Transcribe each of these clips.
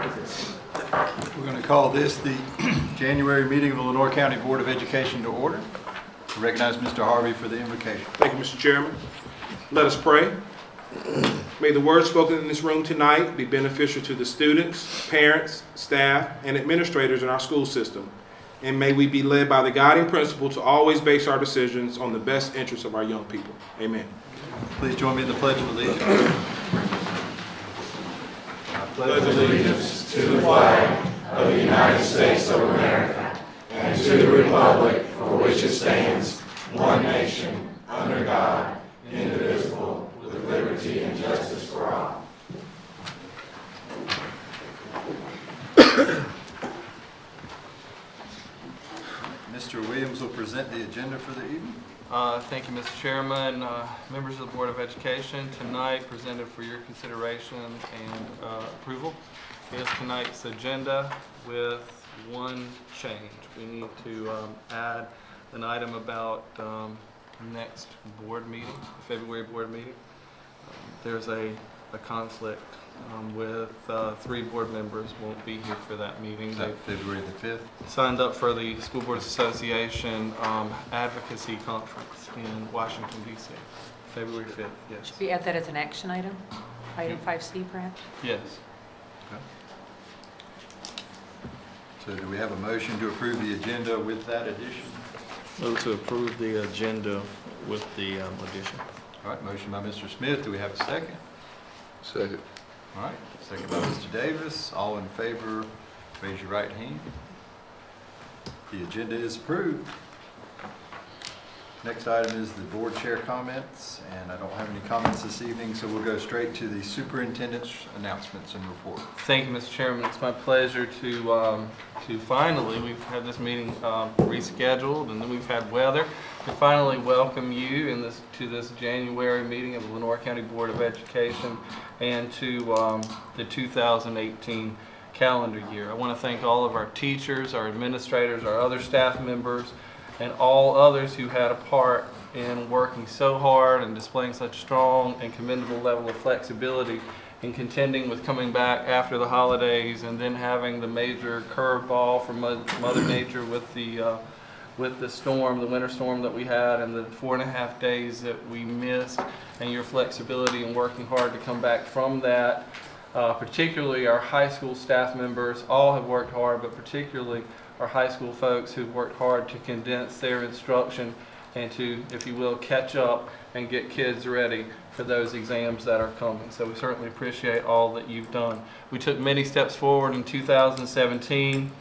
We're going to call this the January meeting of the Lenore County Board of Education to order. I recognize Mr. Harvey for the invocation. Thank you, Mr. Chairman. Let us pray. May the words spoken in this room tonight be beneficial to the students, parents, staff, and administrators in our school system. And may we be led by the guiding principle to always base our decisions on the best interests of our young people. Amen. Please join me in the Pledge of Allegiance. I pledge allegiance to the flag of the United States of America and to the republic for which it stands, one nation, under God, indivisible, with liberty and justice for all. Mr. Williams will present the agenda for the evening. Thank you, Mr. Chairman. Members of the Board of Education, tonight presented for your consideration and approval is tonight's agenda with one change. We need to add an item about next board meeting, February board meeting. There's a conflict with 3 board members won't be here for that meeting. Is that February the 5th? Signed up for the School Boards Association Advocacy Conference in Washington, D.C. February 5th, yes. Should we add that as an action item? Item 5C, perhaps? Yes. Okay. So do we have a motion to approve the agenda with that addition? Move to approve the agenda with the addition. All right, motion by Mr. Smith. Do we have a second? Second. All right, second by Mr. Davis. All in favor, raise your right hand. The agenda is approved. Next item is the board chair comments, and I don't have any comments this evening, so we'll go straight to the superintendent's announcements and report. Thank you, Mr. Chairman. It's my pleasure to finally, we've had this meeting rescheduled, and then we've had weather, to finally welcome you to this January meeting of the Lenore County Board of Education and to the 2018 calendar year. I want to thank all of our teachers, our administrators, our other staff members, and all others who had a part in working so hard and displaying such strong and commendable level of flexibility in contending with coming back after the holidays and then having the major curveball from Mother Nature with the storm, the winter storm that we had, and the 4.5 days that we missed, and your flexibility in working hard to come back from that. Particularly our high school staff members, all have worked hard, but particularly our high school folks who've worked hard to condense their instruction and to, if you will, catch up and get kids ready for those exams that are coming. So we certainly appreciate all that you've done. We took many steps forward in 2017.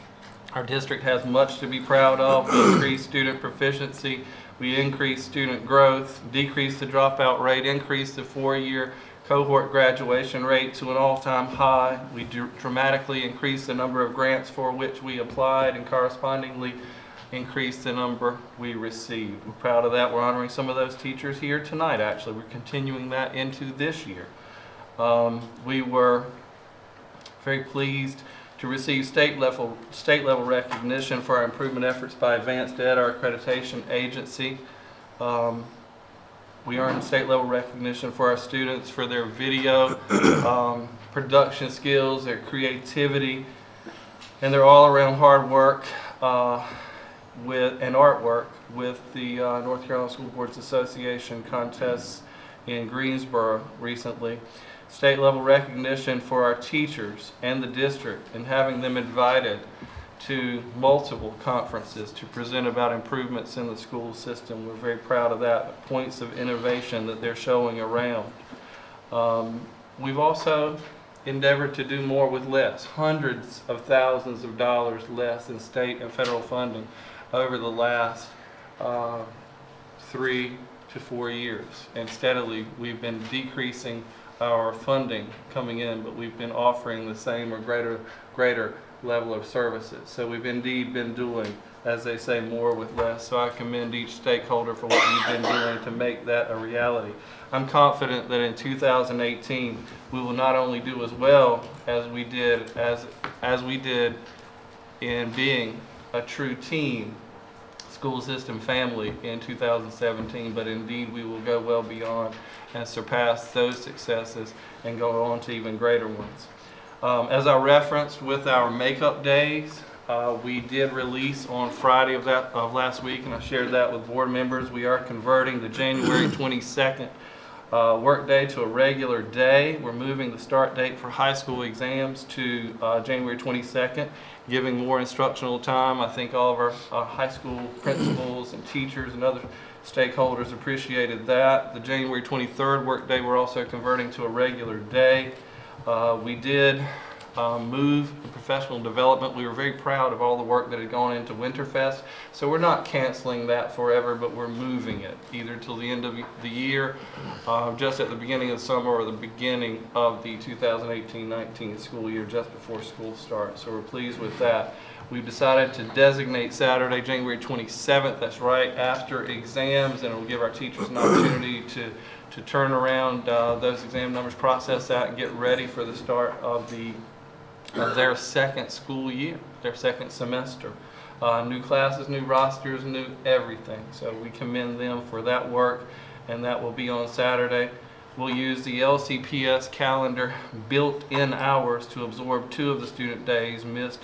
Our district has much to be proud of. We increased student proficiency, we increased student growth, decreased the dropout rate, increased the 4-year cohort graduation rate to an all-time high. We dramatically increased the number of grants for which we applied and correspondingly increased the number we received. We're proud of that. We're honoring some of those teachers here tonight, actually. We're continuing that into this year. We were very pleased to receive state level recognition for our improvement efforts by Advanced Ed, our accreditation agency. We earned state level recognition for our students for their video production skills, their creativity, and their all-around hard work and artwork with the North Carolina School Boards Association contests in Greensboro recently. State level recognition for our teachers and the district, and having them invited to multiple conferences to present about improvements in the school system. We're very proud of that, points of innovation that they're showing around. We've also endeavored to do more with less, hundreds of thousands of dollars less in state and federal funding over the last 3 to 4 years. And steadily we've been decreasing our funding coming in, but we've been offering the same or greater level of services. So we've indeed been doing, as they say, more with less. So I commend each stakeholder for what you've been doing to make that a reality. I'm confident that in 2018 we will not only do as well as we did in being a true team, school system family in 2017, but indeed we will go well beyond and surpass those successes and go on to even greater ones. As I referenced with our makeup days, we did release on Friday of last week, and I shared that with board members. We are converting the January 22nd work day to a regular day. We're moving the start date for high school exams to January 22nd, giving more instructional time. I think all of our high school principals and teachers and other stakeholders appreciated that. The January 23rd work day we're also converting to a regular day. We did move professional development. We were very proud of all the work that had gone into Winterfest, so we're not canceling that forever, but we're moving it either till the end of the year, just at the beginning of the summer, or the beginning of the 2018-19 school year, just before school starts. So we're pleased with that. We've decided to designate Saturday, January 27th. That's right after exams, and it will give our teachers an opportunity to turn around those exam numbers, process that, and get ready for the start of their second school year, their second semester. New classes, new rosters, new everything. So we commend them for that work, and that will be on Saturday. We'll use the LCPS calendar built-in hours to absorb 2 of the student days missed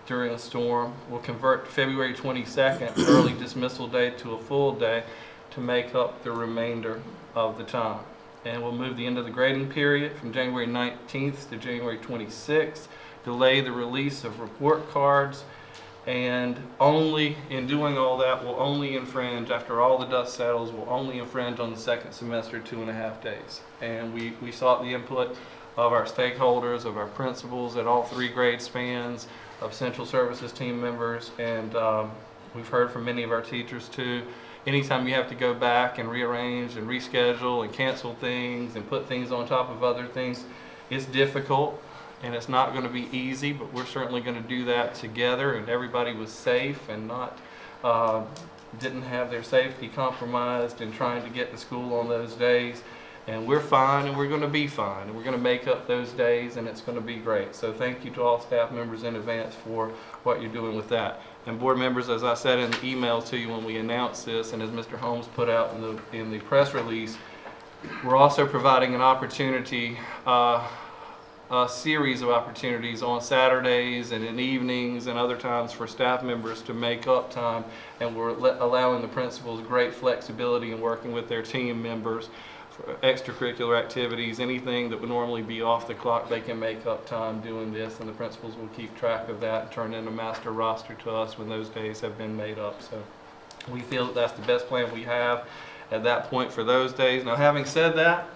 during a storm. We'll convert February 22nd, early dismissal day, to a full day to make up the remainder of the time. And we'll move the end of the grading period from January 19th to January 26th, delay the release of report cards, and only in doing all that, we'll only infringe, after all the dust settles, we'll only infringe on the second semester 2.5 days. And we sought the input of our stakeholders, of our principals at all 3 grade spans, of central services team members, and we've heard from many of our teachers too. Anytime you have to go back and rearrange and reschedule and cancel things and put things on top of other things, it's difficult and it's not going to be easy, but we're certainly going to do that together, and everybody was safe and not didn't have their safety compromised in trying to get to school on those days. And we're fine, and we're going to be fine, and we're going to make up those days, and it's going to be great. So thank you to all staff members in advance for what you're doing with that. And board members, as I said in the email to you when we announced this, and as Mr. Holmes put out in the press release, we're also providing an opportunity, a series of opportunities on Saturdays and in evenings and other times for staff members to make up time, and we're allowing the principals great flexibility in working with their team members for extracurricular activities. Anything that would normally be off the clock, they can make up time doing this, and the principals will keep track of that and turn in a master roster to us when those days have been made up. So we feel that that's the best plan we have at that point for those days. Now, having said that,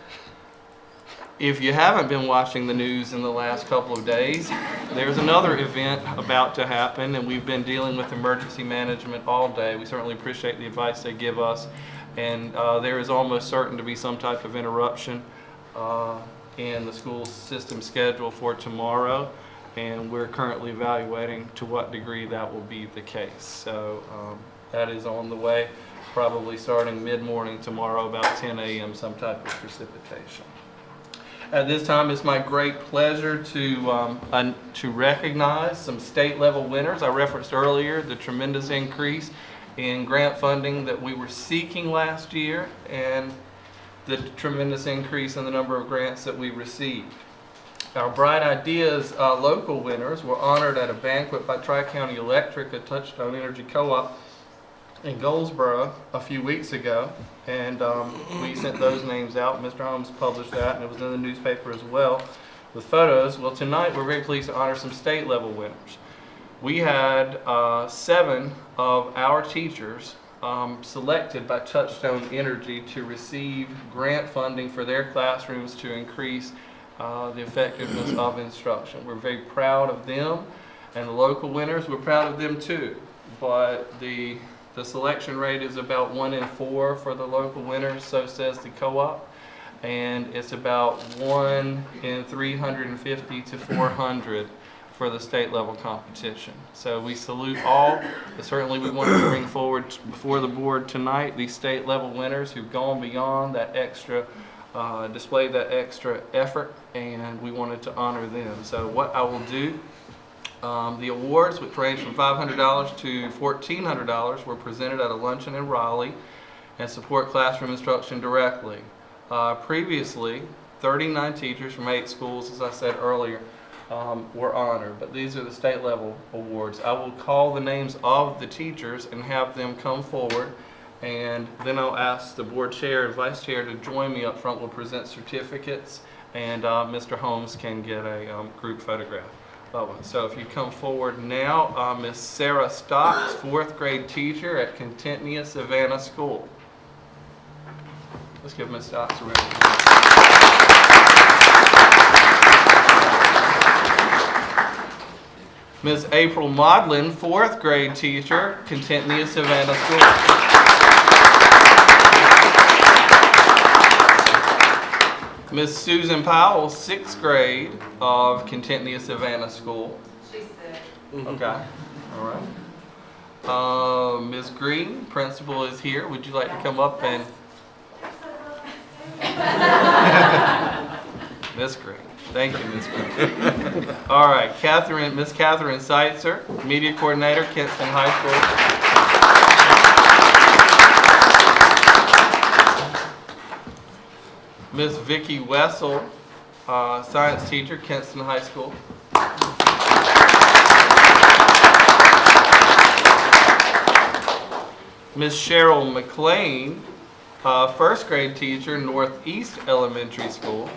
if you haven't been watching the news in the last couple of days, there's another event about to happen, and we've been dealing with emergency management all day. We certainly appreciate the advice they give us, and there is almost certain to be some type of interruption in the school system schedule for tomorrow, and we're currently evaluating to what degree that will be the case. So that is on the way, probably starting mid-morning tomorrow, about 10 a.m., some type of precipitation. At this time, it's my great pleasure to recognize some state level winners. I referenced earlier the tremendous increase in grant funding that we were seeking last year, and the tremendous increase in the number of grants that we received. Our Bright Ideas local winners were honored at a banquet by Tri-County Electric, a Touchstone Energy Co-op in Goldsboro a few weeks ago, and we sent those names out. Mr. Holmes published that, and it was in the newspaper as well with photos. Well, tonight we're very pleased to honor some state level winners. We had 7 of our teachers selected by Touchstone Energy to receive grant funding for their classrooms to increase the effectiveness of instruction. We're very proud of them, and the local winners, we're proud of them too. But the selection rate is about 1 in 4 for the local winners, so says the co-op, and it's about 1 in 350 to 400 for the state level competition. So we salute all, but certainly we want to bring forward before the board tonight these state level winners who've gone beyond that extra, displayed that extra effort, and we wanted to honor them. So what I will do, the awards, which range from $500 to $1,400, were presented at a luncheon in Raleigh and support classroom instruction directly. Previously, 39 teachers from 8 schools, as I said earlier, were honored. But these are the state level awards. I will call the names of the teachers and have them come forward, and then I'll ask the board chair and vice chair to join me up front. We'll present certificates, and Mr. Holmes can get a group photograph of it. So if you come forward now, Miss Sarah Stocks, 4th grade teacher at Contentnia Savannah School. Let's give Miss Stocks a round of applause. Ms. April Modlin, 4th grade teacher, Contentnia Savannah School. Ms. Susan Powell, 6th grade of Contentnia Savannah School. She's sick. Okay, all right. Ms. Green, principal, is here. Would you like to come up and? Miss Green. Thank you, Ms. Green. All right, Miss Catherine Seitzer, media coordinator, Kinston High School. Ms. Vicki Wessel, science teacher, Kinston High School. Ms. Cheryl McLean, 1st grade teacher, Northeast Elementary School.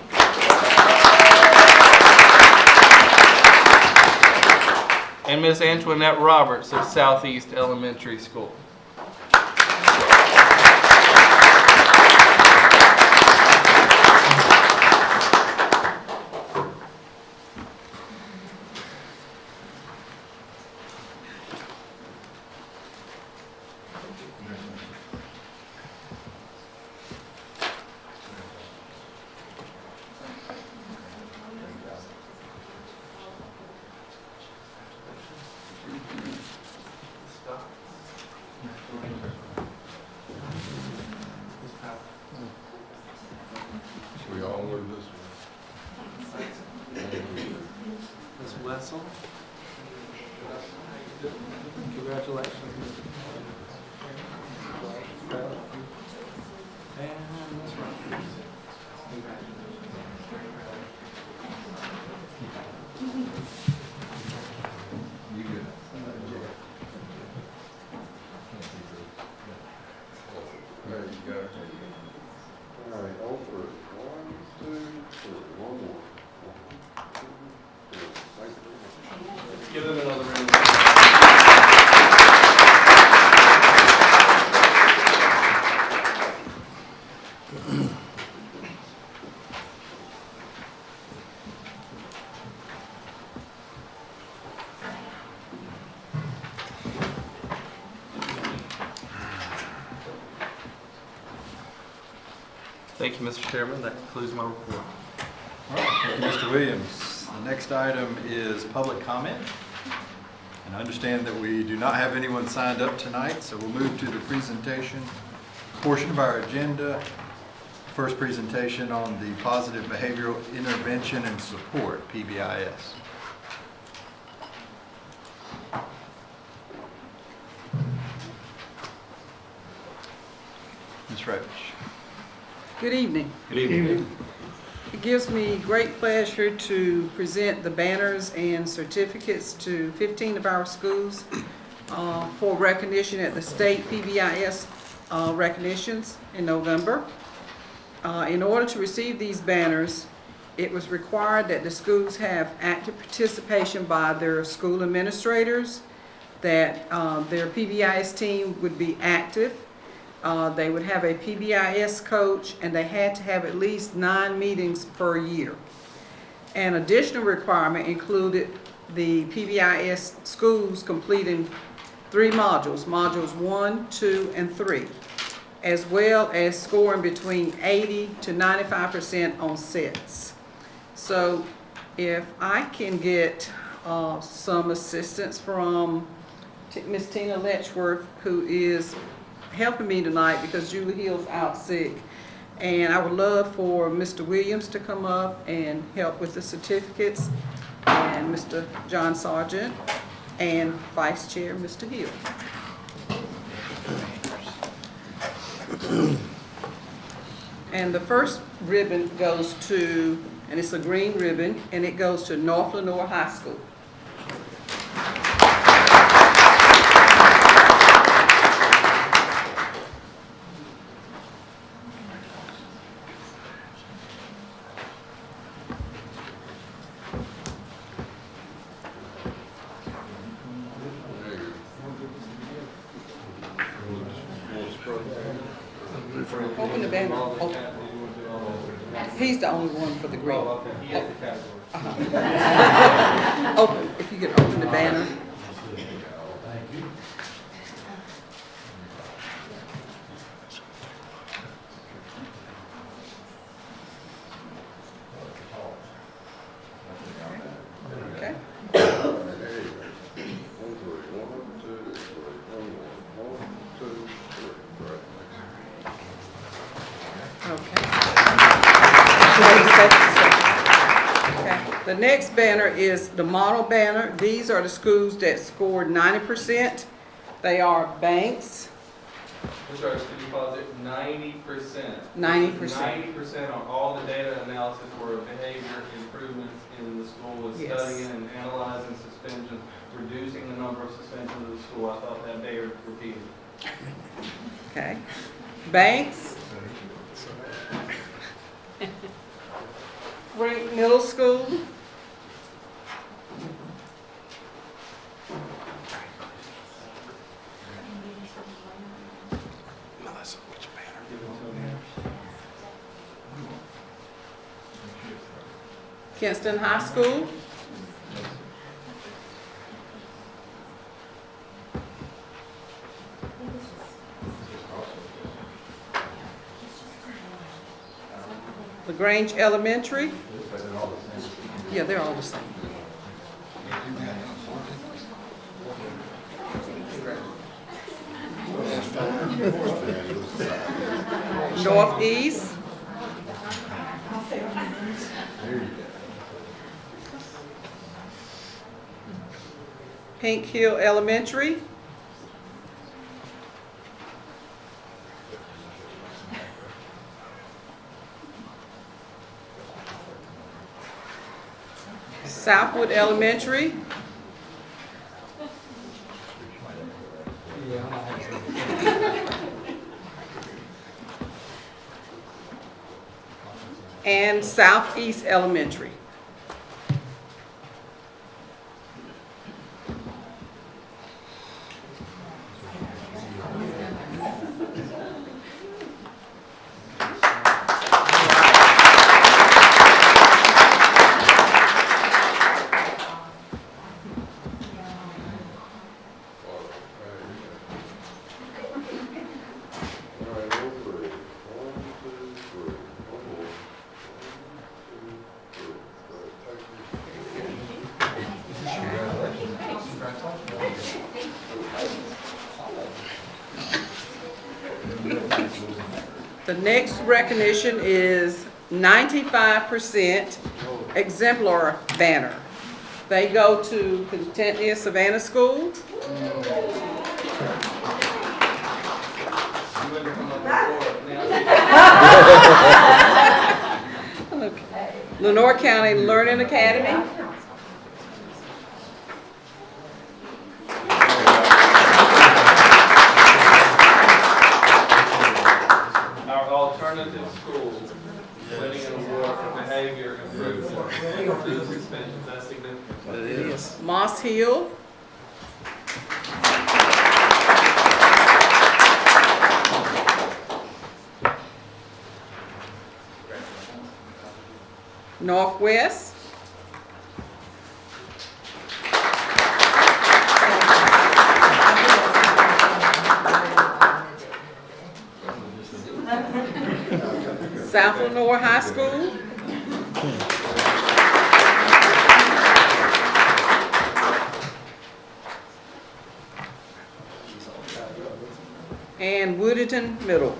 And Ms. Antoinette Roberts of Southeast Elementary School. Should we all move this way? Ms. Wessel. Congratulations. And Ms. Roberts. You good? There you go. All right, all through. 1, 2, 3. One more. 1, 2, 3. Thank you. Let's give them another round of applause. Thank you, Mr. Chairman. That concludes my report. All right, thank you, Mr. Williams. The next item is public comment. And I understand that we do not have anyone signed up tonight, so we'll move to the presentation portion of our agenda. First presentation on the Positive Behavioral Intervention and Support, PBIS. Ms. Roach. Good evening. Good evening. It gives me great pleasure to present the banners and certificates to 15 of our schools for recognition at the state PBIS recognitions in November. In order to receive these banners, it was required that the schools have active participation by their school administrators, that their PBIS team would be active. They would have a PBIS coach, and they had to have at least 9 meetings per year. An additional requirement included the PBIS schools completing 3 modules, modules 1, 2, and 3, as well as scoring between 80 to 95% on sets. So if I can get some assistance from Ms. Tina Letchworth, who is helping me tonight because Julie Hill's out sick. And I would love for Mr. Williams to come up and help with the certificates, and Mr. John Sargent, and Vice Chair Mr. Hill. And the first ribbon goes to, and it's a green ribbon, and it goes to North Lenoir High School. Open the banner. Open. He's the only one for the green. Open, if you could open the banner. Okay. Okay. The next banner is the model banner. These are the schools that scored 90%. They are Banks, Which are student deposit 90%. 90%. 90% on all the data analysis for behavior improvements in the school is Yes. studying and analyzing suspension, reducing the number of suspensions in the school. I thought that bear repeated. Okay. Banks. Brink Middle School. Kinston High School. LaGrange Elementary. Yeah, they're all the same. Northeast. Pink Hill Elementary. Southwood Elementary. And Southeast Elementary. The next recognition is 95% exemplar banner. They go to Contentia Savannah School. Okay. Lenoir County Learning Academy. Our alternative school winning an award for behavior improvement through suspensions. That's significant. It is. Moss Hill. Northwest. South Lenoir High School. And Woodington Middle.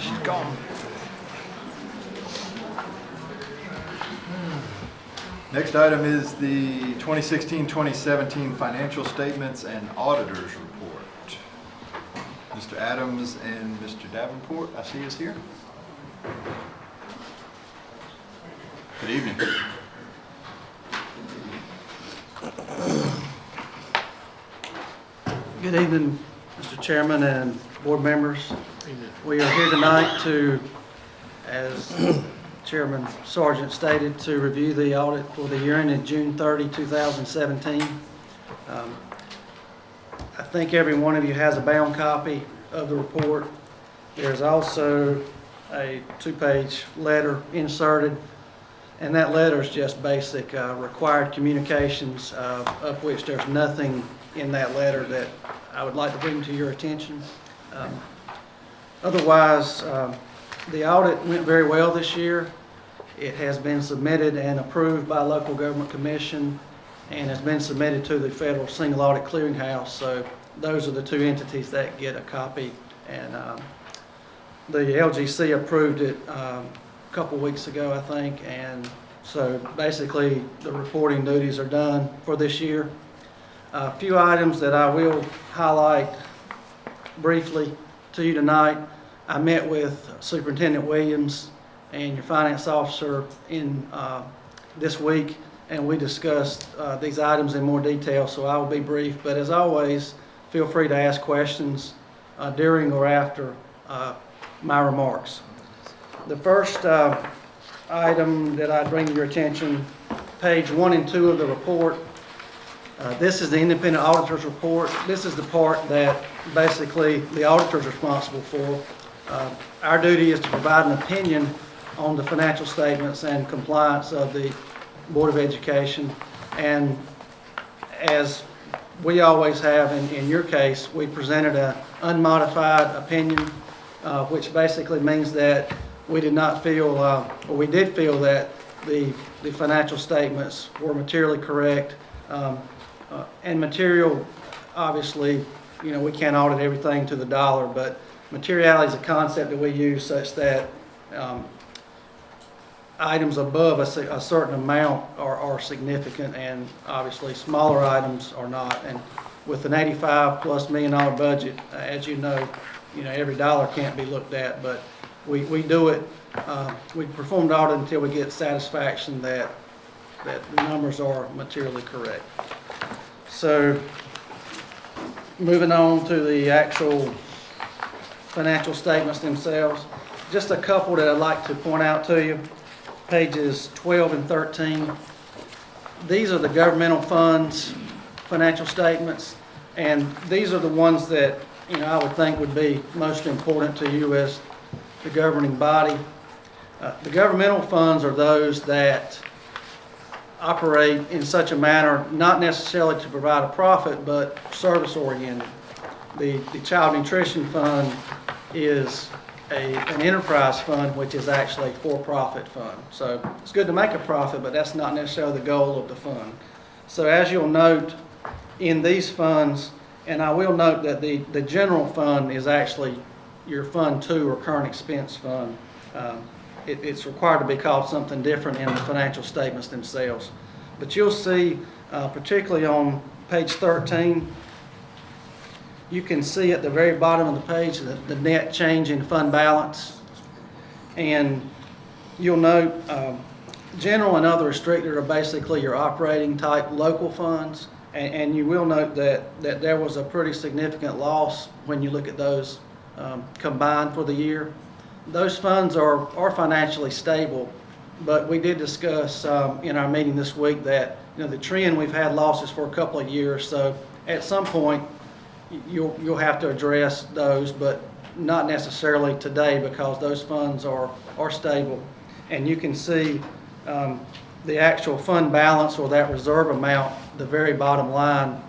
She's gone. Next item is the 2016-2017 financial statements and auditors report. Mr. Adams and Mr. Davenport, I see is here. Good evening. Good evening, Mr. Chairman and board members. We are here tonight to, as Chairman Sargent stated, to review the audit for the year ended June 30, 2017. I think every one of you has a bound copy of the report. There's also a 2-page letter inserted, and that letter is just basic required communications, of which there's nothing in that letter that I would like to bring to your attention. Otherwise, the audit went very well this year. It has been submitted and approved by Local Government Commission and has been submitted to the Federal Single Audit Clearinghouse. So those are the two entities that get a copy. And the LGC approved it a couple weeks ago, I think. And so basically the reporting duties are done for this year. A few items that I will highlight briefly to you tonight. I met with Superintendent Williams and your finance officer in this week, and we discussed these items in more detail, so I will be brief. But as always, feel free to ask questions during or after my remarks. The first item that I bring to your attention, page 1 and 2 of the report. This is the independent auditor's report. This is the part that basically the auditor is responsible for. Our duty is to provide an opinion on the financial statements and compliance of the Board of Education. And as we always have in your case, we presented an unmodified opinion, which basically means that we did not feel, or we did feel that the financial statements were materially correct. And material, obviously, you know, we can't audit everything to the dollar, but materiality is a concept that we use such that items above a certain amount are significant, and obviously smaller items are not. And with an $85+ million budget, as you know, every dollar can't be looked at, but we do it. We perform the audit until we get satisfaction that the numbers are materially correct. So, moving on to the actual financial statements themselves, just a couple that I'd like to point out to you. Pages 12 and 13. These are the governmental funds financial statements, and these are the ones that I would think would be most important to you as the governing body. The governmental funds are those that operate in such a manner, not necessarily to provide a profit, but service-oriented. The Child Nutrition Fund is an enterprise fund, which is actually a for-profit fund. So it's good to make a profit, but that's not necessarily the goal of the fund. So as you'll note in these funds, and I will note that the general fund is actually your Fund 2 or current expense fund. It's required to be called something different in the financial statements themselves. But you'll see, particularly on page 13, you can see at the very bottom of the page the net change in fund balance. And you'll note general and other restricted are basically your operating type local funds. And you will note that there was a pretty significant loss when you look at those combined for the year. Those funds are financially stable, but we did discuss in our meeting this week that the trend, we've had losses for a couple of years, so at some point you'll have to address those, but not necessarily today because those funds are stable. And you can see the actual fund balance or that reserve amount, the very bottom line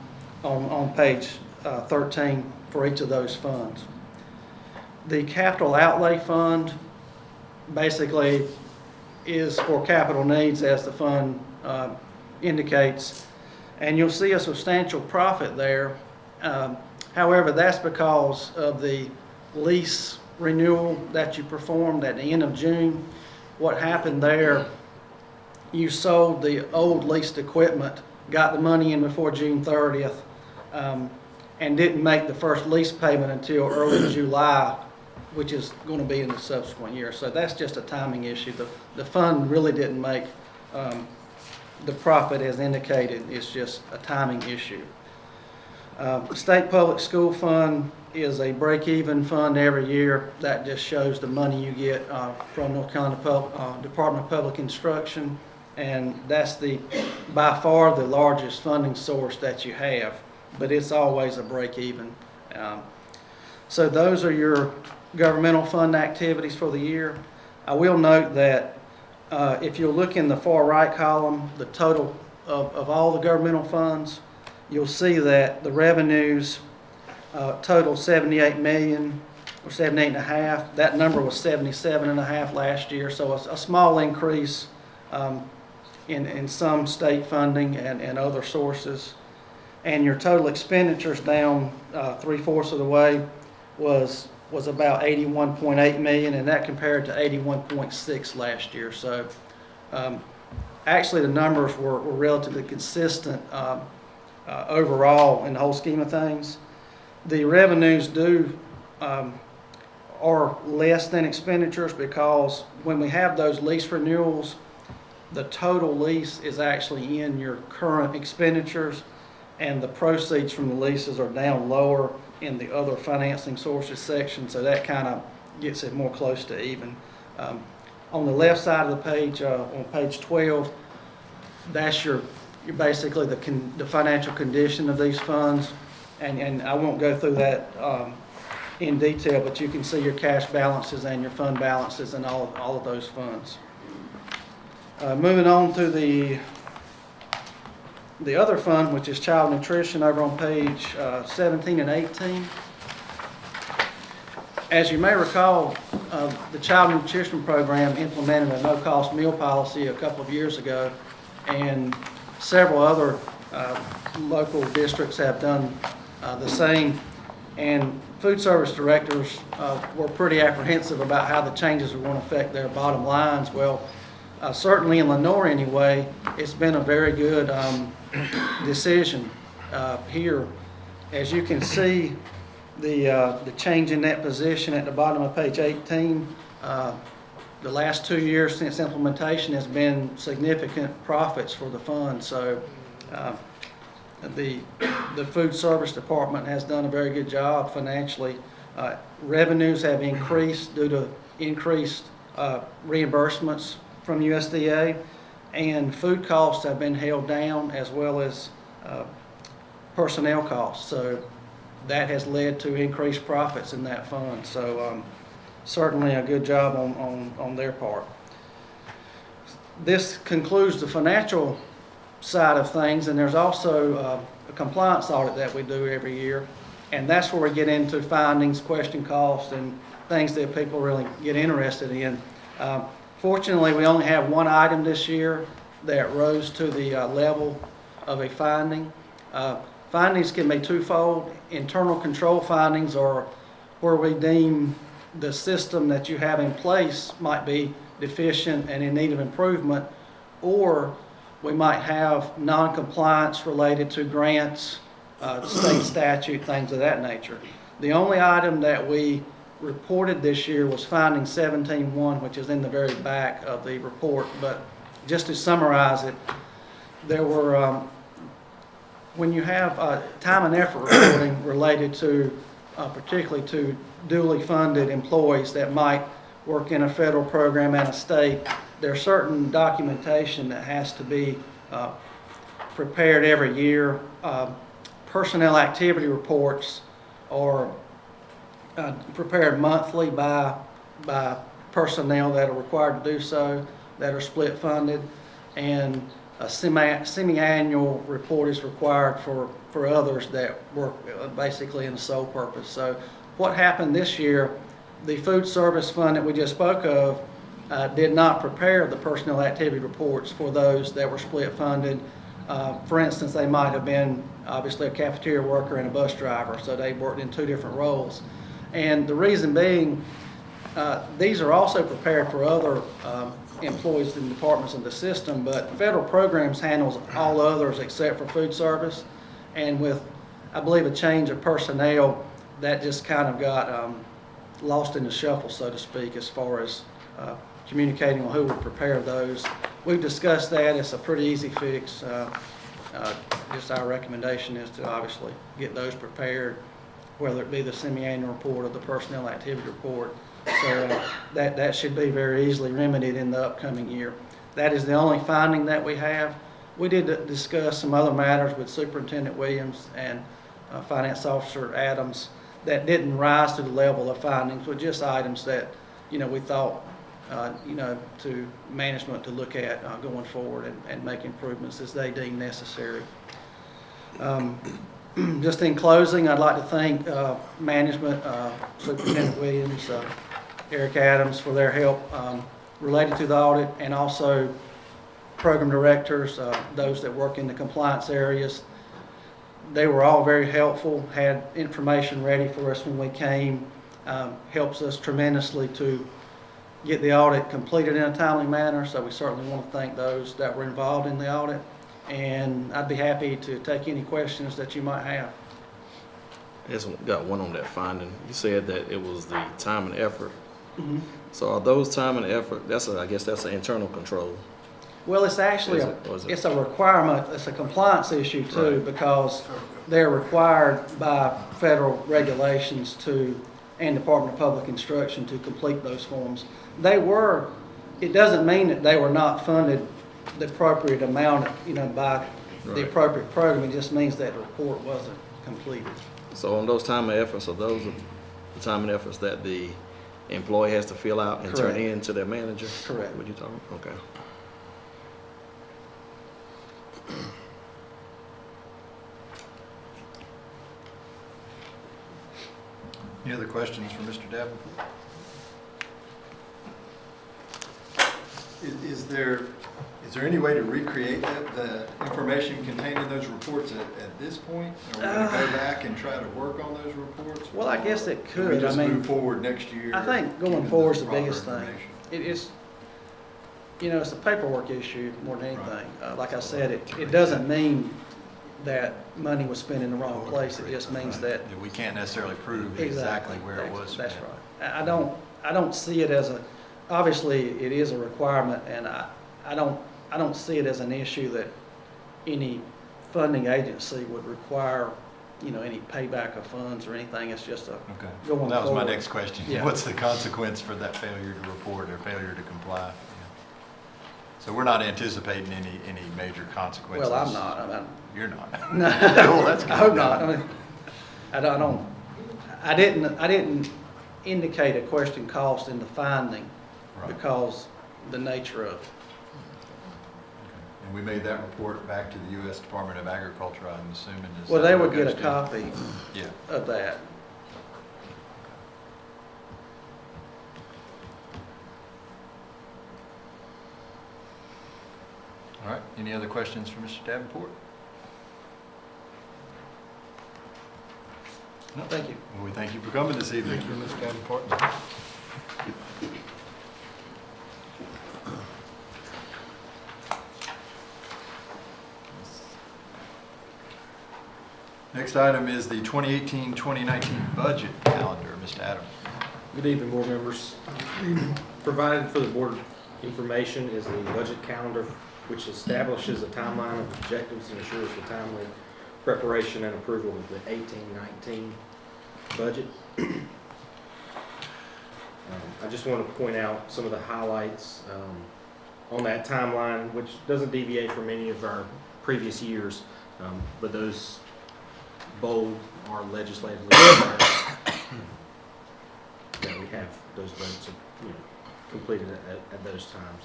on page 13 for each of those funds. The capital outlay fund basically is for capital needs, as the fund indicates, and you'll see a substantial profit there. However, that's because of the lease renewal that you performed at the end of June. What happened there, you sold the old leased equipment, got the money in before June 30th, and didn't make the first lease payment until early July, which is going to be in the subsequent year. So that's just a timing issue. The fund really didn't make the profit as indicated. It's just a timing issue. The State Public School Fund is a break-even fund every year. That just shows the money you get from North Carolina Department of Public Instruction, and that's by far the largest funding source that you have, but it's always a break-even. So those are your governmental fund activities for the year. I will note that if you look in the far right column, the total of all the governmental funds, you'll see that the revenues total 78 million or 78.5. That number was 77.5 last year, so a small increase in some state funding and other sources. And your total expenditures down 3/4 of the way was about 81.8 million, and that compared to 81.6 last year. So actually the numbers were relatively consistent overall in the whole scheme of things. The revenues are less than expenditures because when we have those lease renewals, the total lease is actually in your current expenditures, and the proceeds from the leases are down lower in the other financing sources section, so that kind of gets it more close to even. On the left side of the page, on page 12, that's your basically the financial condition of these funds, and I won't go through that in detail, but you can see your cash balances and your fund balances and all of those funds. Moving on to the other fund, which is child nutrition, over on page 17 and 18. As you may recall, the child nutrition program implemented a no-cost meal policy a couple of years ago, and several other local districts have done the same. And food service directors were pretty apprehensive about how the changes were going to affect their bottom lines. Well, certainly in Lenore anyway, it's been a very good decision here. As you can see, the change in that position at the bottom of page 18, the last 2 years since implementation has been significant profits for the fund. So the food service department has done a very good job financially. Revenues have increased due to increased reimbursements from USDA, and food costs have been held down, as well as personnel costs. So that has led to increased profits in that fund. So certainly a good job on their part. This concludes the financial side of things, and there's also a compliance audit that we do every year, and that's where we get into findings, question costs, and things that people really get interested in. Fortunately, we only have one item this year that rose to the level of a finding. Findings can be twofold. Internal control findings are where we deem the system that you have in place might be deficient and in need of improvement, or we might have non-compliance related to grants, state statute, things of that nature. The only item that we reported this year was finding 17.1, which is in the very back of the report. But just to summarize it, there were, when you have time and effort reporting related to, particularly to duly funded employees that might work in a federal program and a state, there's certain documentation that has to be prepared every year. Personnel activity reports are prepared monthly by personnel that are required to do so, that are split funded, and a semi-annual report is required for others that work basically in the sole purpose. So what happened this year, the food service fund that we just spoke of did not prepare the personnel activity reports for those that were split funded. For instance, they might have been obviously a cafeteria worker and a bus driver, so they worked in two different roles. And the reason being, These are also prepared for other employees in departments in the system, but federal programs handles all others except for food service. And with, I believe, a change of personnel, that just kind of got lost in the shuffle, so to speak, as far as communicating on who would prepare those. We've discussed that. It's a pretty easy fix. Just our recommendation is to obviously get those prepared, whether it be the semi-annual report or the personnel activity report. So that should be very easily remedied in the upcoming year. That is the only finding that we have. We did discuss some other matters with Superintendent Williams and Finance Officer Adams that didn't rise to the level of findings, but just items that, we thought, to management to look at going forward and make improvements as they deem necessary. Just in closing, I'd like to thank management, Superintendent Williams, Eric Adams for their help related to the audit, and also program directors, those that work in the compliance areas. They were all very helpful, had information ready for us when we came, helps us tremendously to get the audit completed in a timely manner, so we certainly want to thank those that were involved in the audit, and I'd be happy to take any questions that you might have. I just got one on that finding. You said that it was the time and effort. Mm-hmm. So are those time and effort, I guess that's an internal control. Well, it's actually, it's a requirement, it's a compliance issue too, Right. because they're required by federal regulations and Department of Public Instruction to complete those forms. It doesn't mean that they were not funded the appropriate amount, by the Right. appropriate program. It just means that the report wasn't completed. So on those time and efforts, are those the time and efforts that the employee has to fill out and turn Correct. in to their manager? Correct. What you talking? Okay. Any other questions for Mr. Davenport? Is there any way to recreate the information contained in those reports at this point? Are we going to go back and try to work on those reports? Well, I guess it Can we could. just move forward next year? I think going given forward is the proper biggest thing. information? It is, it's a paperwork issue more than anything. Like I said, it doesn't mean that money was spent in the wrong place. It just means that. We can't necessarily prove exactly where it was spent. That's right. I don't see it as obviously it is a requirement, and I don't see it as an issue that any funding agency would require, any payback of funds or anything. It's just Okay. going Well, that was my forward. next question. Yeah. What's the consequence for that failure to report or failure to comply? So we're not anticipating any major consequences? Well, I'm not. You're not? No, Well, that's good. I hope not. I didn't indicate a question cost in the finding Right. because the nature of it. And we made that report back to the U.S. Department of Agriculture, I'm assuming. Is Well, that they what would get goes a to? copy Yeah. of that. All right. Any other questions for Mr. Davenport? No. Thank you. Well, we thank you for coming this evening. Thank you, Mr. Davenport. Next item is the 2018-2019 budget calendar. Mr. Adams. Good evening, board members. Provided for the board information is the budget calendar, which establishes a timeline of objectives and assures the timely preparation and approval of the 18-19 budget. I just want to point out some of the highlights on that timeline, which doesn't deviate from any of our previous years, but those bold are legislatively required that we have those budgets, completed at those times.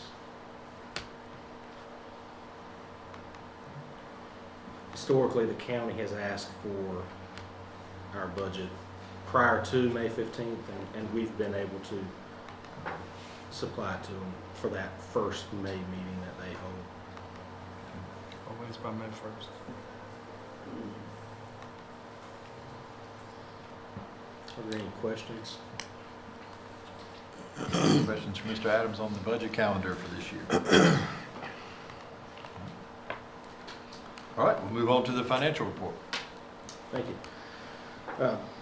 Historically, the county has asked for our budget prior to May 15th, and we've been able to supply it to them for that first May meeting that they hold. Always by May 1st. Are there any questions? Questions for Mr. Adams on the budget calendar for this year? All right, we'll move on to the financial report. Thank you.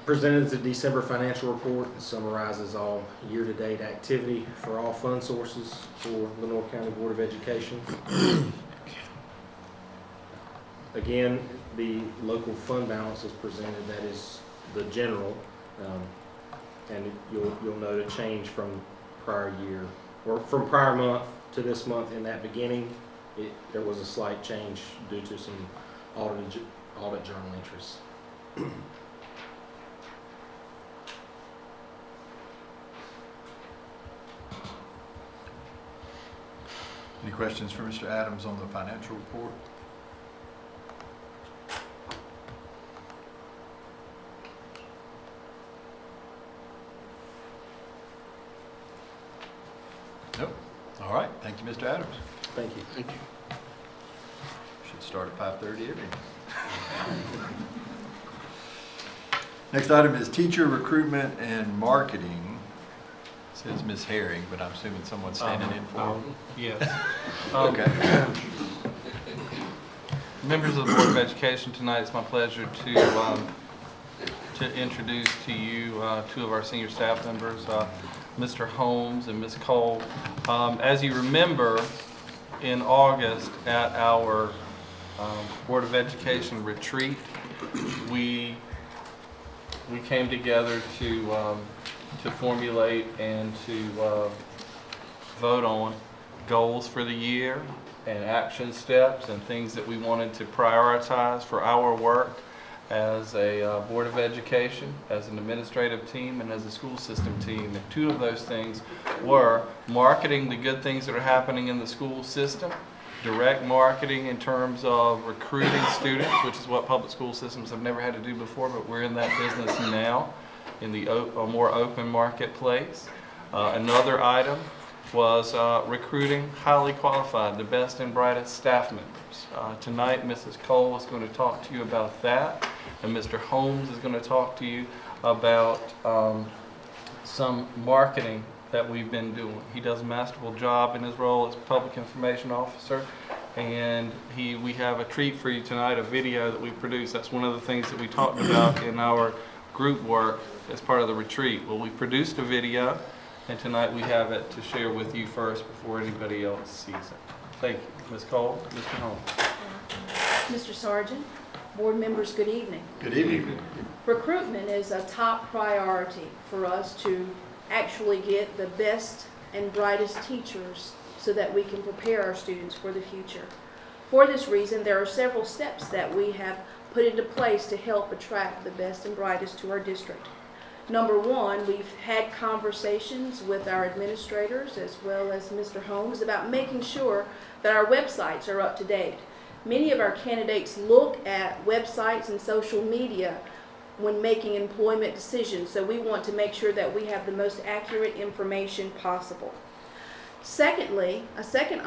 Presented is a December financial report that summarizes all year-to-date activity for all fund sources for Lenore County Board of Education. Again, the local fund balance is presented, that is the general, and you'll note a change from prior year, or from prior month to this month. In that beginning, there was a slight change due to some audit journal entries. Any questions for Mr. Adams on the financial report? Nope. All right, thank you, Mr. Adams. Thank you. Should start at 5:30 every day. Next item is teacher recruitment and marketing. It says Ms. Herring, but I'm assuming someone's standing in for her. Yes. Okay. Members of the Board of Education, tonight it's my pleasure to introduce to you two of our senior staff members, Mr. Holmes and Ms. Cole. As you remember, in August at our Board of Education retreat, we came together to formulate and to vote on goals for the year and action steps and things that we wanted to prioritize for our work as a Board of Education, as an administrative team, and as a school system team. And two of those things were marketing the good things that are happening in the school system, direct marketing in terms of recruiting students, which is what public school systems have never had to do before, but we're in that business now in the a more open marketplace. Another item was recruiting highly qualified, the best and brightest staff members. Tonight, Mrs. Cole is going to talk to you about that, and Mr. Holmes is going to talk to you about some marketing that we've been doing. He does a masterful job in his role as public information officer, and we have a treat for you tonight, a video that we produced. That's one of the things that we talked about in our group work as part of the retreat. Well, we produced a video, and tonight we have it to share with you first before anybody else sees it. Thank you. Ms. Cole, Mr. Holmes. Mr. Sargent, board members, good evening. Good evening. Recruitment is a top priority for us to actually get the best and brightest teachers so that we can prepare our students for the future. For this reason, there are several steps that we have put into place to help attract the best and brightest to our district. Number one, we've had conversations with our administrators as well as Mr. Holmes about making sure that our websites are up to date. Many of our candidates look at websites and social media when making employment decisions, so we want to make sure that we have the most accurate information possible. Secondly, a second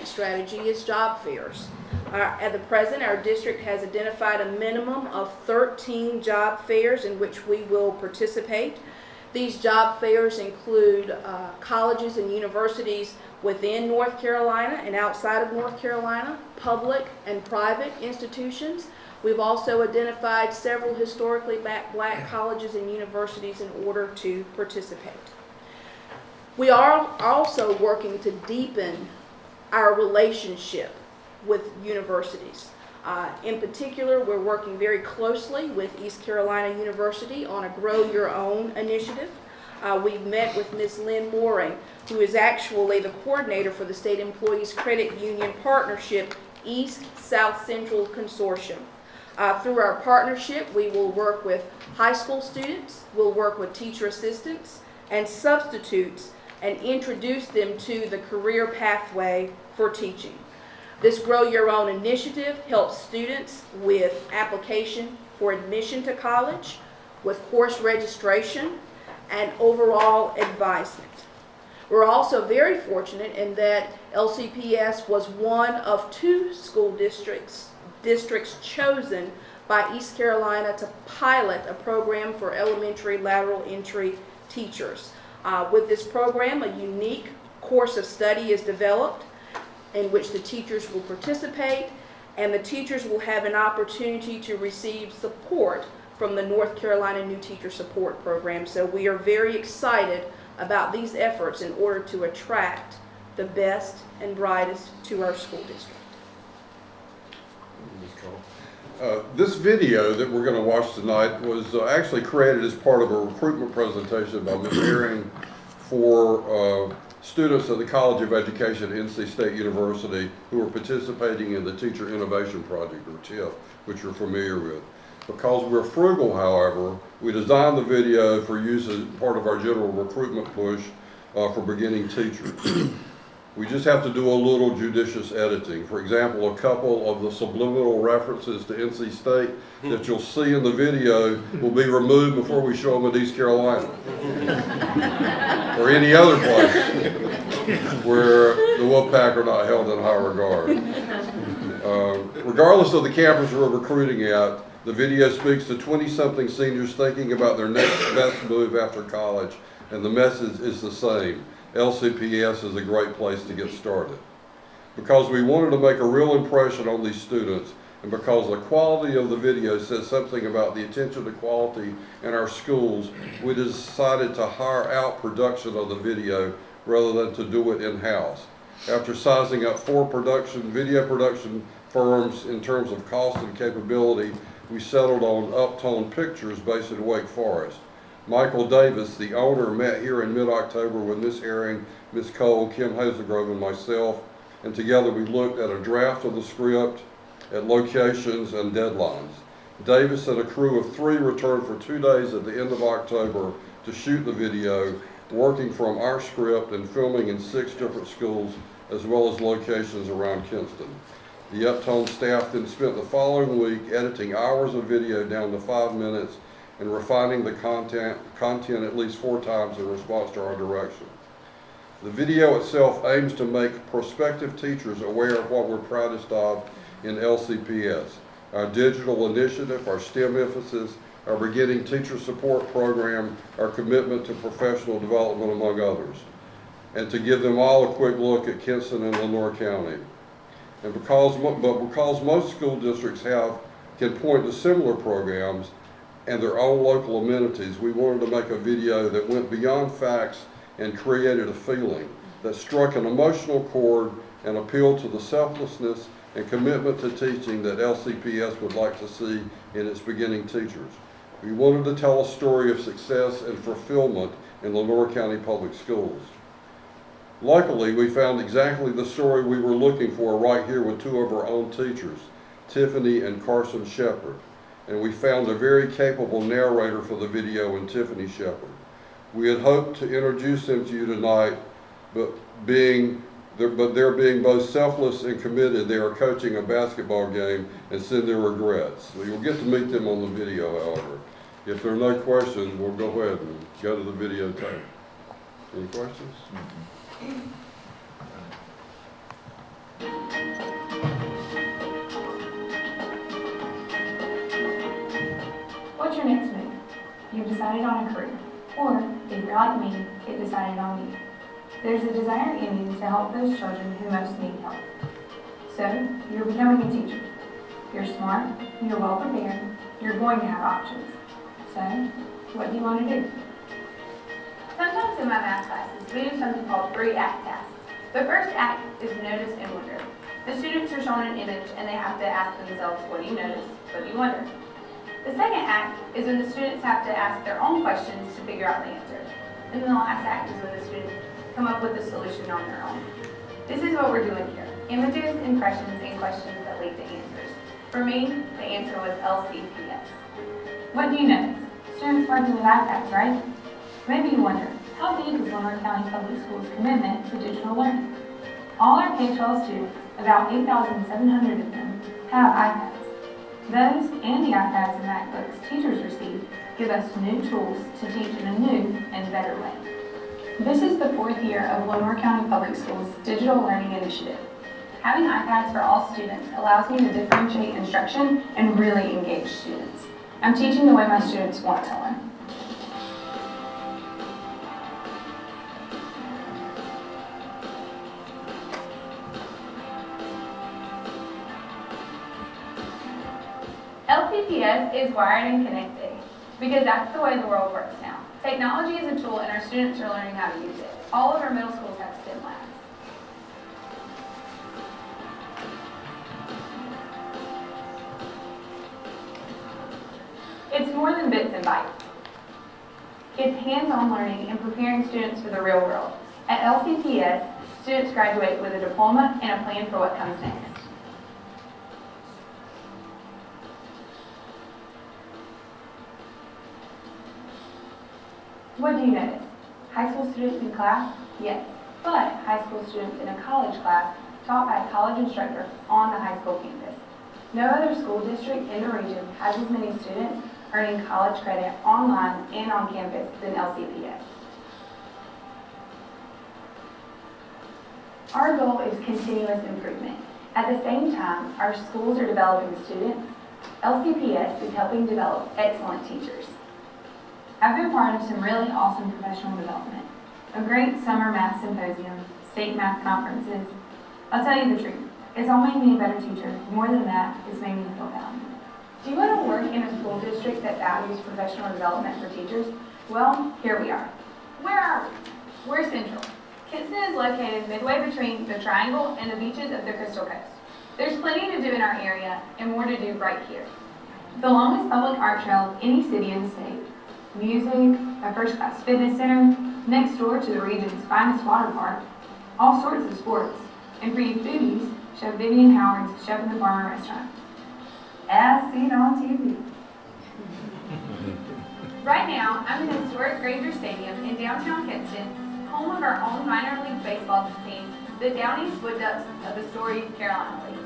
strategy is job fairs. At the present, our district has identified a minimum of 13 job fairs in which we will participate. These job fairs include colleges and universities within North Carolina and outside of North Carolina, public and private institutions. We've also identified several historically black colleges and universities in order to participate. We are also working to deepen our relationship with universities. In particular, we're working very closely with East Carolina University on a Grow Your Own initiative. We've met with Ms. Lynn Mooring, who is actually the coordinator for the State Employees Credit Union Partnership East-South Central Consortium. Through our partnership, we will work with high school students, we'll work with teacher assistants and substitutes, and introduce them to the career pathway for teaching. This Grow Your Own initiative helps students with application for admission to college, with course registration, and overall advisement. We're also very fortunate in that LCPS was one of 2 school districts chosen by East Carolina to pilot a program for elementary lateral entry teachers. With this program, a unique course of study is developed in which the teachers will participate, and the teachers will have an opportunity to receive support from the North Carolina New Teacher Support Program. So we are very excited about these efforts in order to attract the best and brightest to our school district. This video that we're going to watch tonight was actually created as part of a recruitment presentation by Ms. Herring for students at the College of Education at NC State University who are participating in the Teacher Innovation Project, or TIP, which you're familiar with. Because we're frugal, however, we designed the video for use as part of our general recruitment push for beginning teachers. We just have to do a little judicious editing. For example, a couple of the subliminal references to NC State that you'll see in the video will be removed before we show them at East Carolina or any other place where the Wolfpack are not held in high regard. Regardless of the campus we're recruiting at, the video speaks to 20-something seniors thinking about their next best move after college, and the message is the same. LCPS is a great place to get started. Because we wanted to make a real impression on these students, and because the quality of the video says something about the attention to quality in our schools, we decided to hire out production of the video rather than to do it in-house. After sizing up 4 video production firms in terms of cost and capability, we settled on Uptone Pictures based in Wake Forest. Michael Davis, the owner, met here in mid-October with Ms. Herring, Ms. Cole, Kim Hazelgrove, and myself, and together we looked at a draft of the script, at locations and deadlines. Davis and a crew of 3 returned for 2 days at the end of October to shoot the video, working from our script and filming in 6 different schools, as well as locations around Kinston. The Uptone staff then spent the following week editing hours of video down to 5 minutes and refining the content at least 4 times in response to our direction. The video itself aims to make prospective teachers aware of what we're proudest of in LCPS, our digital initiative, our STEM emphasis, our beginning teacher support program, our commitment to professional development, among others, and to give them all a quick look at Kinston and Lenoir County. And because most school districts can point to similar programs and their own local amenities, we wanted to make a video that went beyond facts and created a feeling that struck an emotional chord and appealed to the selflessness and commitment to teaching that LCPS would like to see in its beginning teachers. We wanted to tell a story of success and fulfillment in Lenoir County Public Schools. Luckily, we found exactly the story we were looking for right here with 2 of our own teachers, Tiffany and Carson Shepard. And we found a very capable narrator for the video in Tiffany Shepard. We had hoped to introduce them to you tonight, but they're being both selfless and committed. They are coaching a basketball game and send their regrets. So you'll get to meet them on the video, however. If there are no questions, we'll go ahead and go to the videotape. Any questions? What's your next move? You've decided on a career. Or, if you're like me, it decided on you. There's a desire in you to help those children who most need help. So, you're becoming a teacher. You're smart, you're well prepared, you're going to have options. So, what do you want to do? Sometimes in my math classes, we do something called 3-act tasks. The first act is notice and wonder. The students are shown an image and they have to ask themselves, what do you notice? What do you wonder? The second act is when the students have to ask their own questions to figure out the answer. And then the last act is when the students come up with a solution on their own. This is what we're doing here. Images, impressions, and questions that lead to answers. For me, the answer was LCPS. What do you notice? Students working with iPads, right? Maybe you wonder, how deep is Lenoir County Public Schools' commitment to digital learning? All our K-12 students, about 8,700 of them, have iPads. Those and the iPads and MacBooks teachers receive give us new tools to teach in a new and better way. This is the 4th year of Lenoir County Public Schools' Digital Learning Initiative. Having iPads for all students allows me to differentiate instruction and really engage students. I'm teaching the way my students want to learn. LCPS is wired and connected because that's the way the world works now. Technology is a tool and our students are learning how to use it. All of our middle schools have STEM labs. It's more than bits and bytes. It's hands-on learning and preparing students for the real world. At LCPS, students graduate with a diploma and a plan for what comes next. What do you notice? High school students in class? Yes, but high school students in a college class taught by a college instructor on the high school campus. No other school district in the region has as many students earning college credit online and on campus than LCPS. Our goal is continuous improvement. At the same time, our schools are developing students. LCPS is helping develop excellent teachers. I've been part of some really awesome professional development. A great summer math symposium, state math conferences. I'll tell you the truth, it's all made me a better teacher. More than that, it's made me feel valued. Do you want to work in a school district that values professional development for teachers? Well, here we are. Where are we? We're central. Kinston is located midway between the Triangle and the beaches of the Crystal Coast. There's plenty to do in our area and more to do right here. The longest public art trail of any city in the state. Music, a first-class fitness center, next door to the region's finest water park, all sorts of sports. And for you foodies, Chef Vivian Howard's Chef in the Farmer restaurant. As seen on TV. Right now, I'm in the historic Granger Stadium in downtown Kinston, home of our own minor league baseball team, the Down East Wood Ducks of the storied Carolina League.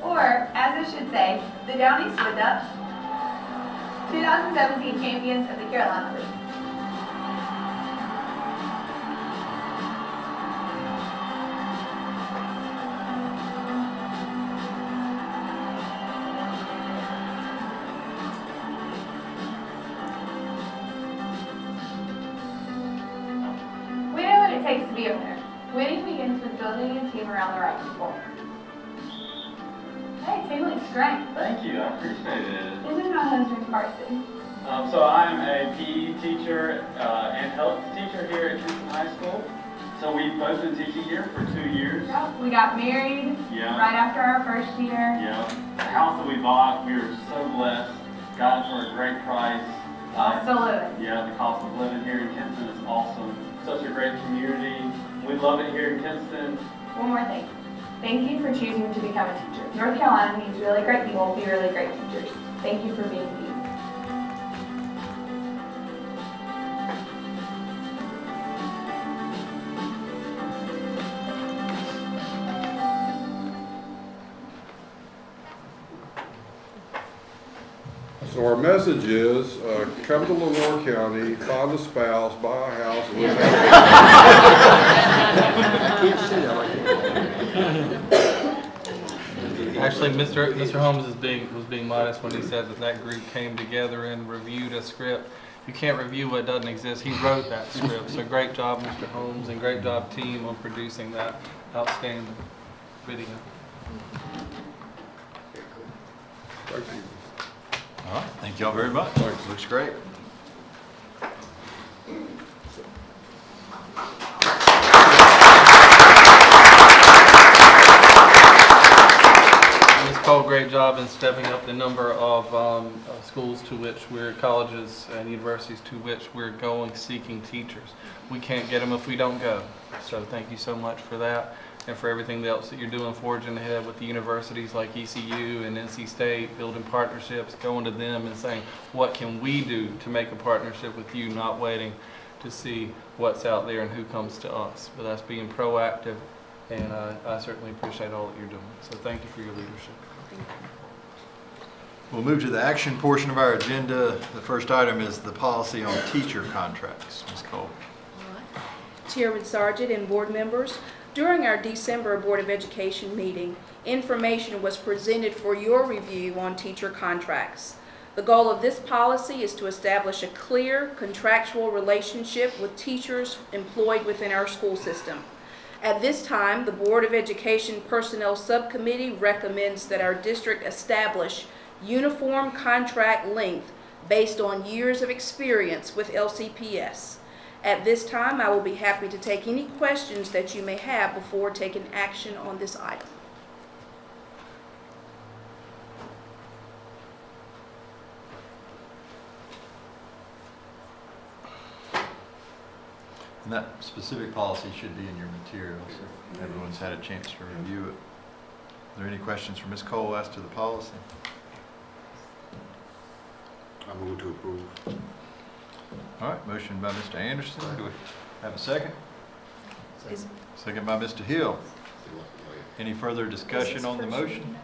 Or, as I should say, the Down East Wood Ducks, 2017 champions of the Carolina League. We know what it takes to be a winner. Winning begins with building a team around the right people. Hey, team looks great. Thank you, I appreciate it. This is my husband, Carson. So I'm a PE teacher and health teacher here at Kinston High School. So we've both been teaching here for 2 years. Yep, we got married right after our first year. Yeah. The house that we bought, we were so blessed. Got it for a great price. Cost of living. Yeah, the cost of living here in Kinston is awesome. Such a great community. We love it here in Kinston. One more thing. Thank you for choosing to become a teacher. North Carolina needs really great people, be really great teachers. Thank you for being you. So our message is, come to Lenore County, find a spouse, buy a house, and live Actually, Mr. Holmes was being modest when he said that group came together and reviewed a script. You can't review what doesn't exist. He wrote that script. So great job, Mr. Holmes, and great job, team, on producing that outstanding video. Thank you. All right, thank y'all very much. Looks great. Ms. Cole, great job in stepping up the number of schools to which colleges and universities to which we're going seeking teachers. We can't get them if we don't go. So thank you so much for that, and for everything else that you're doing, forging ahead with the universities like ECU and NC State, building partnerships, going to them and saying, what can we do to make a partnership with you, not waiting to see what's out there and who comes to us. But that's being proactive, and I certainly appreciate all that you're doing. So thank you for your leadership. We'll move to the action portion of our agenda. The first item is the policy on teacher contracts. Ms. Cole. Chairman Sargent and board members, during our December Board of Education meeting, information was presented for your review on teacher contracts. The goal of this policy is to establish a clear contractual relationship with teachers employed within our school system. At this time, the Board of Education Personnel Subcommittee recommends that our district establish uniform contract length based on years of experience with LCPS. At this time, I will be happy to take any questions that you may have before taking action on this item. And that specific policy should be in your materials if everyone's had a chance to review it. Are there any questions for Ms. Cole as to the policy? I move to approve. All right, motion by Mr. Anderson. Do we have a second? Second by Mr. Hill. Any further discussion on the motion?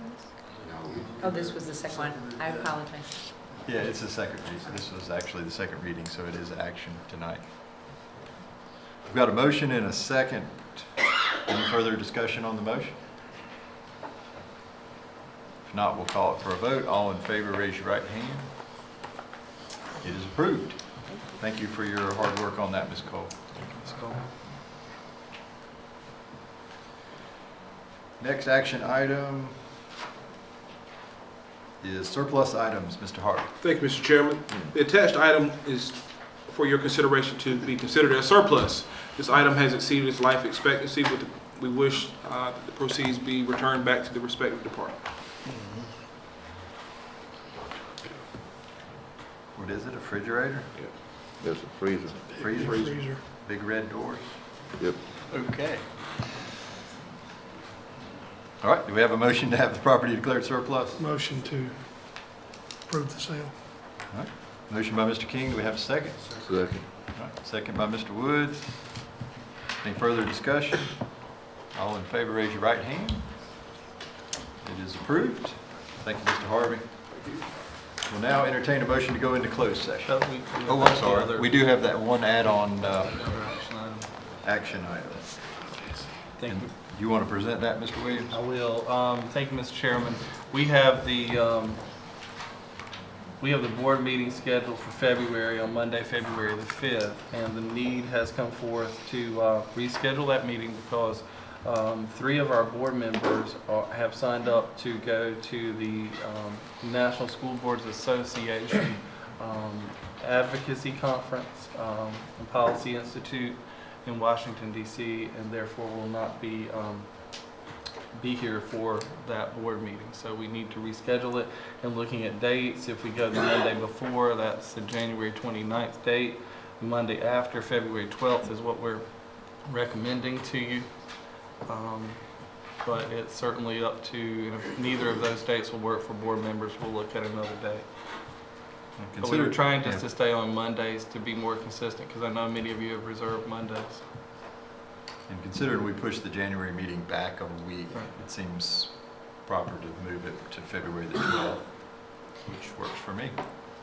Oh, this was the second one. I apologize. Yeah, it's the second reading. This was actually the second reading, so it is action tonight. We've got a motion and a second. Any further discussion on the motion? If not, we'll call it for a vote. All in favor, raise your right hand. It is approved. Thank you for your hard work on that, Ms. Cole. Next action item is surplus items. Mr. Hart. Thank you, Mr. Chairman. The attached item is for your consideration to be considered as surplus. This item has exceeded its life expectancy, but we wish that the proceeds be returned back to the respective department. What is it, a refrigerator? Yep. That's a freezer. Freezer? Big red doors? Yep. Okay. All right, do we have a motion to have the property declared surplus? Motion to approve the sale. All right, motion by Mr. King, do we have a second? Second. All right, second by Mr. Woods. Any further discussion? All in favor, raise your right hand. It is approved. Thank you, Mr. Harvey. We'll now entertain a motion to go into closed session. Oh, I'm sorry. We do have that one add-on action item. Thank you. You want to present that, Mr. Williams? I will. Thank you, Mr. Chairman. We have the board meeting scheduled for February on Monday, February the 5th, and the need has come forth to reschedule that meeting because 3 of our board members have signed up to go to the National School Boards Association Advocacy Conference and Policy Institute in Washington, D.C., and therefore will not be here for that board meeting. So we need to reschedule it. And looking at dates, if we go the Monday before, that's the January 29th date. The Monday after, February 12th, is what we're recommending to you. But it's certainly up to, and if neither of those dates will work for board members, we'll look at another day. But we were trying just to stay on Mondays to be more consistent, because I know many of you have reserved Mondays. And considering we pushed the January meeting back a week, it seems proper to move it to February the 12th, which works for me.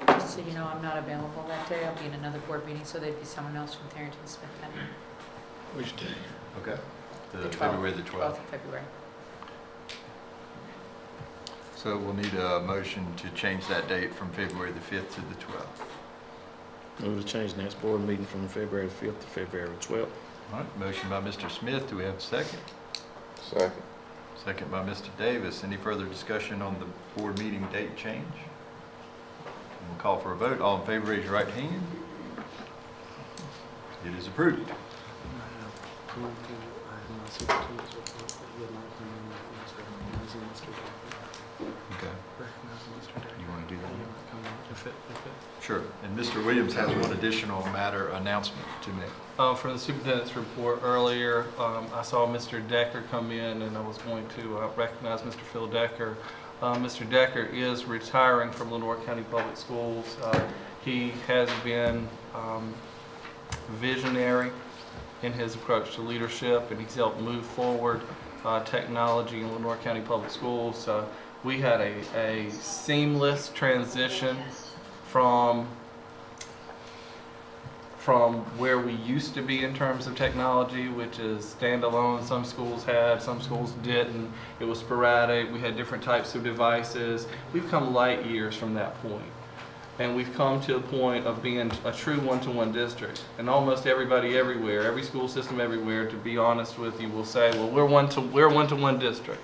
Just so you know, I'm not available that day. I'll be in another board meeting, so there'd be someone else from Tharrington Smith County. Which day? Okay. The 12th. February the 12th. 12th of February. So we'll need a motion to change that date from February the 5th to the 12th. Move to change next board meeting from February 5th to February 12th. All right, motion by Mr. Smith. Do we have a second? Second. Second by Mr. Davis. Any further discussion on the board meeting date change? We'll call for a vote. All in favor, raise your right hand. It is approved. Okay. You want to do that? Sure. And Mr. Williams has one additional matter announcement to make. For the superintendent's report earlier, I saw Mr. Decker come in, and I was going to recognize Mr. Phil Decker. Mr. Decker is retiring from Lenore County Public Schools. He has been visionary in his approach to leadership, and he's helped move forward technology in Lenore County Public Schools. We had a seamless transition from where we used to be in terms of technology, which is standalone. Some schools had, some schools didn't. It was sporadic. We had different types of devices. We've come light years from that point. And we've come to a point of being a true one-to-one district. And almost everybody everywhere, every school system everywhere, to be honest with you, will say, well, we're one-to-one district.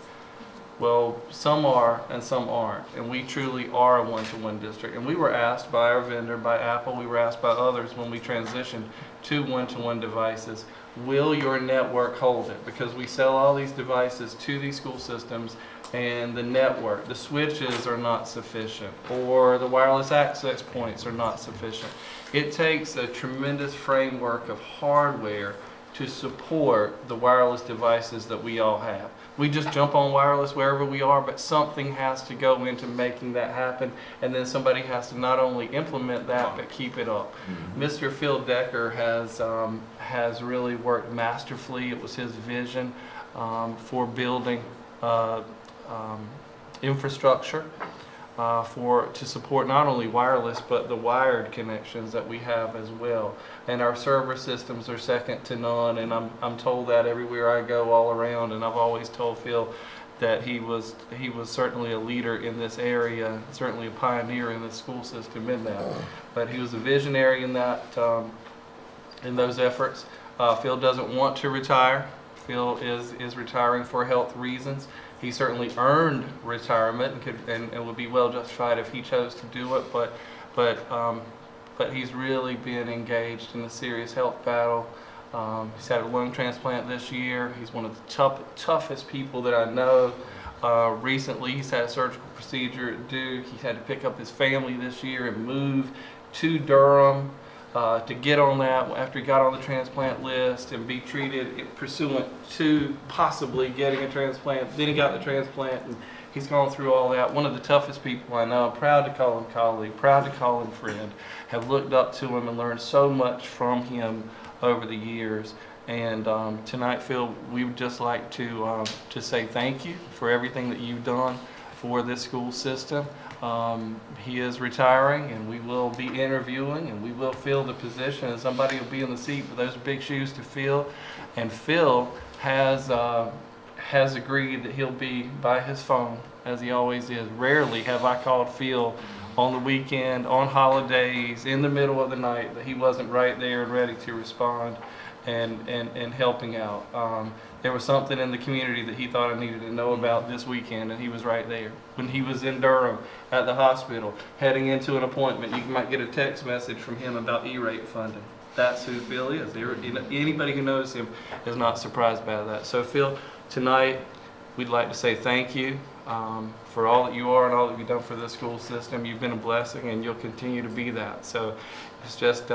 Well, some are and some aren't. And we truly are a one-to-one district. And we were asked by our vendor, by Apple, we were asked by others when we transitioned to one-to-one devices, will your network hold it? Because we sell all these devices to these school systems, and the network, the switches are not sufficient, or the wireless access points are not sufficient. It takes a tremendous framework of hardware to support the wireless devices that we all have. We just jump on wireless wherever we are, but something has to go into making that happen, and then somebody has to not only implement that, but keep it up. Mr. Phil Decker has really worked masterfully. It was his vision for building infrastructure to support not only wireless but the wired connections that we have as well. And our server systems are second to none, and I'm told that everywhere I go all around, and I've always told Phil that he was certainly a leader in this area, certainly a pioneer in the school system in that. But he was a visionary in that in those efforts. Phil doesn't want to retire. Phil is retiring for health reasons. He certainly earned retirement and would be well justified if he chose to do it, but he's really been engaged in a serious health battle. He's had a lung transplant this year. He's one of the toughest people that I know. Recently, he's had a surgical procedure at Duke. He had to pick up his family this year and move to Durham to get on that after he got on the transplant list and be treated pursuant to possibly getting a transplant. Then he got the transplant, and he's gone through all that. One of the toughest people I know. I'm proud to call him colleague, proud to call him friend. Have looked up to him and learned so much from him over the years. And tonight, Phil, we would just like to say thank you for everything that you've done for this school system. He is retiring, and we will be interviewing, and we will fill the position, and somebody will be in the seat with those big shoes to fill. And Phil has agreed that he'll be by his phone, as he always is. Rarely have I called Phil on the weekend, on holidays, in the middle of the night, that he wasn't right there and ready to respond and helping out. There was something in the community that he thought I needed to know about this weekend, and he was right there. When he was in Durham at the hospital, heading into an appointment, you might get a text message from him about E-rate funding. That's who Phil is. Anybody who knows him is not surprised by that. So Phil, tonight we'd like to say thank you for all that you are and all that you've done for this school system. You've been a blessing, and you'll continue to be that. So it's just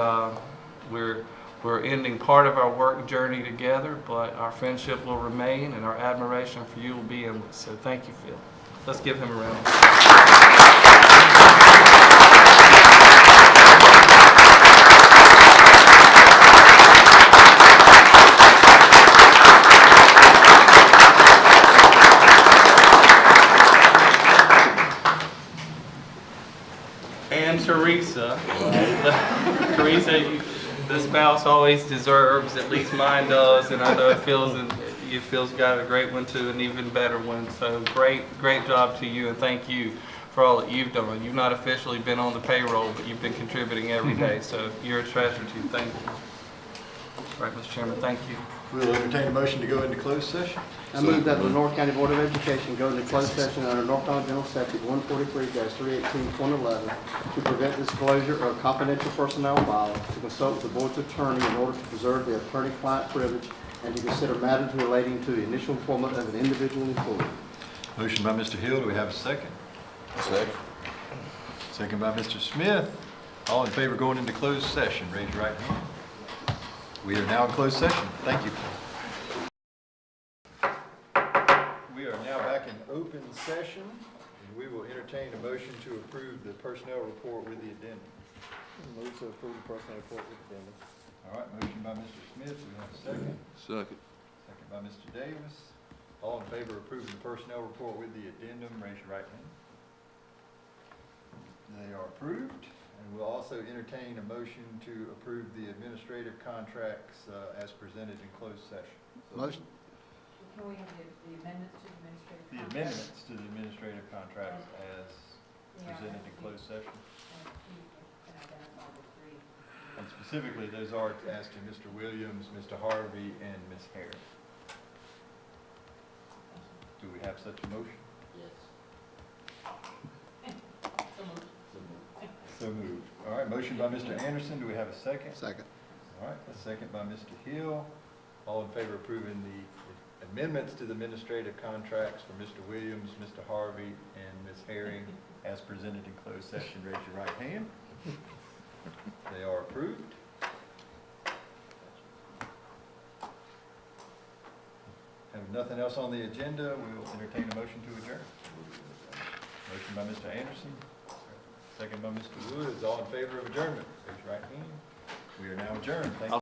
we're ending part of our work journey together, but our friendship will remain, and our admiration for you will be endless. So thank you, Phil. Let's give him a round. And Teresa. Teresa, the spouse always deserves, at least mine does, and I know Phil's got a great one too, an even better one. So great job to you, and thank you for all that you've done. You've not officially been on the payroll, but you've been contributing every day, so you're a treasure too. Thank you. All right, Mr. Chairman, thank you. We'll entertain a motion to go into closed session. I move that the North County Board of Education go into closed session under North Carolina General Statute 143-318.11 to prevent disclosure of confidential personnel files, to consult with the board's attorney in order to preserve the attorney-client privilege, and to consider matters relating to the initial employment of an individual employee. Motion by Mr. Hill. Do we have a second? Second. Second by Mr. Smith. All in favor of going into closed session, raise your right hand. We are now in closed session. Thank you. We are now back in open session, and we will entertain a motion to approve the personnel report with the addendum. Move to approve the personnel report with addendum. All right, motion by Mr. Smith. Do we have a second? Second. Second by Mr. Davis. All in favor of approving the personnel report with the addendum, raise your right hand. They are approved. And we'll also entertain a motion to approve the administrative contracts as presented in closed session. Motion. Can we have the amendments to the administrative The contract? amendments to the administrative contracts as presented in closed session. You And specifically, those are asked to Mr. Williams, Mr. Harvey, and Ms. Harris. Do we have such a motion? So moved. All right, motion by Mr. Anderson. Do we have a second? Second. All right, a second by Mr. Hill. All in favor of approving the amendments to the administrative contracts for Mr. Williams, Mr. Harvey, and Ms. Herring as presented in closed session, raise your right hand. They are approved. Have nothing else on the agenda, we will entertain a motion to adjourn. Motion by Mr. Anderson, second by Mr. Woods. All in favor of adjournment, raise your right hand. We are now adjourned. Thank you.